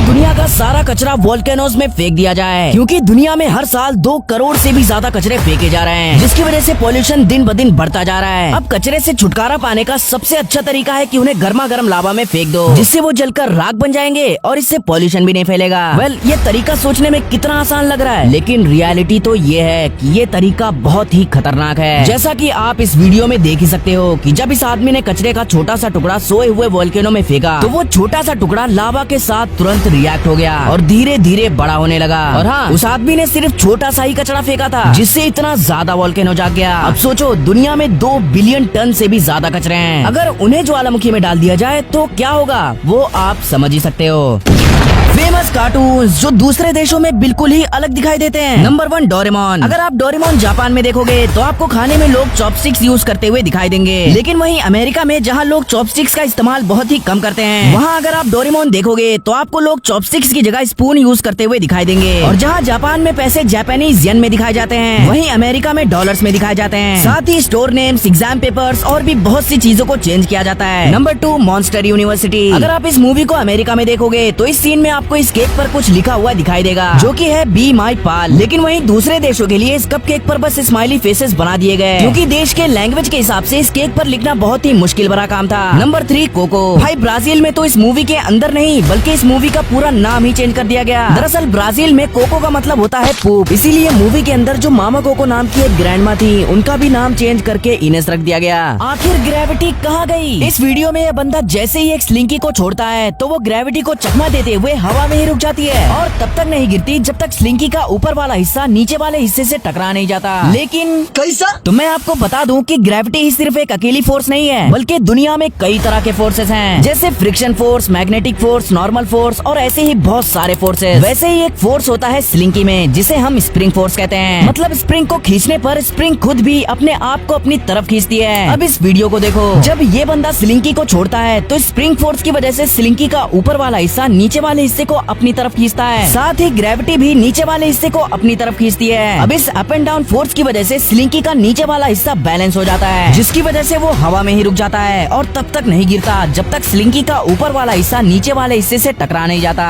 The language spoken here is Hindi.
दुनिया का सारा कचरा वोल्केनोज में फेंक दिया जाए, क्योंकि दुनिया में हर साल 2 करोड़ से भी ज्यादा कचरे फेंके जा रहे हैं, जिसकी वजह से पोल्यूशन दिन ब दिन बढ़ता जा रहा है। अब कचरे से छुटकारा पाने का सबसे अच्छा तरीका है कि उन्हें गर्मा गर्म लावा में फेंक दो, जिससे वो जलकर राख बन जाएंगे और इससे पोल्यूशन भी नहीं फैलेगा। ये तरीका सोचने में कितना आसान लग रहा है, लेकिन रियलिटी तो ये है कि ये तरीका बहुत ही खतरनाक है। जैसा कि आप इस वीडियो में देख ही सकते हो कि जब इस आदमी ने कचरे का छोटा सा टुकड़ा सोए हुए वोल्केनो में फेंका, तो वो छोटा सा टुकड़ा लावा के साथ तुरंत रिएक्ट हो गया और धीरे धीरे बड़ा होने लगा। और हाँ, उस आदमी ने सिर्फ छोटा सा ही कचरा फेंका था, जिससे इतना ज्यादा वोल्केनो जाग गया। अब सोचो, दुनिया में 2 बिलियन टन से भी ज्यादा कचरे हैं। अगर उन्हें ज्वालामुखी में डाल दिया जाए तो क्या होगा, वो आप समझ ही सकते हो। फेमस कार्टून्स जो दूसरे देशों में बिल्कुल ही अलग दिखाई देते हैं। Number 1, Doraemon. अगर आप डोरेमोन जापान में देखोगे तो आपको खाने में लोग चॉपस्टिक्स यूज करते हुए दिखाई देंगे, लेकिन वहीं अमेरिका में जहां लोग चॉपस्टिक्स का इस्तेमाल बहुत ही कम करते हैं, वहां अगर आप डोरेमोन देखोगे तो आपको लोग चॉपस्टिक्स की जगह स्पून यूज करते हुए दिखाई देंगे। और जहां जापान में पैसे जापानीज येन में दिखाए जाते हैं, वहीं अमेरिका में डॉलर्स में दिखाए जाते हैं। साथ ही स्टोर नेम्स, एग्जाम पेपर्स और भी बहुत सी चीजों को चेंज किया जाता है। Number 2, monster university. अगर आप इस मूवी को अमेरिका में देखोगे तो इस सीन में आपको इस केक पर कुछ लिखा हुआ दिखाई देगा, जो कि है बी माई पाल। लेकिन वहीं दूसरे देशों के लिए इस कप केक पर बस स्माइली फेसेस बना दिए गए, क्योंकि देश के लैंग्वेज के हिसाब से इस केक पर लिखना बहुत ही मुश्किल भरा काम था। Number 3, cocoa. भाई, ब्राजील में तो इस मूवी के अंदर नहीं बल्कि इस मूवी का पूरा नाम ही चेंज कर दिया गया। दरअसल ब्राजील में कोको का मतलब होता है पूप, इसीलिए मूवी के अंदर जो मामा कोको नाम की एक ग्रैंडमा थी, उनका भी नाम चेंज करके इनेस रख दिया गया। आखिर ग्रेविटी कहाँ गई? इस वीडियो में यह बंदा जैसे ही एक स्लिंकी को छोड़ता है तो वो ग्रेविटी को चकमा देते हुए हवा में ही रुक जाती है और तब तक नहीं गिरती जब तक स्लिंकी का ऊपर वाला हिस्सा नीचे वाले हिस्से से टकरा नहीं जाता। लेकिन कैसा? तो मैं आपको बता दूं कि ग्रेविटी ही सिर्फ एक अकेली फोर्स नहीं है, बल्कि दुनिया में कई तरह के फोर्सेस हैं, जैसे friction force, magnetic force, normal force और ऐसे ही बहुत सारे फोर्सेस। वैसे ही एक फोर्स होता है स्लिंकी में, जिसे हम स्प्रिंग फोर्स कहते हैं। मतलब स्प्रिंग को खींचने पर स्प्रिंग खुद भी अपने आप को अपनी तरफ खींचती है। अब इस वीडियो को देखो, जब ये बंदा स्लिंकी को छोड़ता है तो स्प्रिंग फोर्स की वजह से स्लिंकी का ऊपर वाला हिस्सा नीचे वाले हिस्से को अपनी तरफ खींचता है, साथ ही ग्रेविटी भी नीचे वाले हिस्से को अपनी तरफ खींचती है। अब इस अप एंड डाउन फोर्स की वजह से स्लिंकी का नीचे वाला हिस्सा बैलेंस हो जाता है, जिसकी वजह से वो हवा में ही रुक जाता है और तब तक नहीं गिरता जब तक स्लिंकी का ऊपर वाला हिस्सा नीचे वाले हिस्से से टकरा नहीं जाता।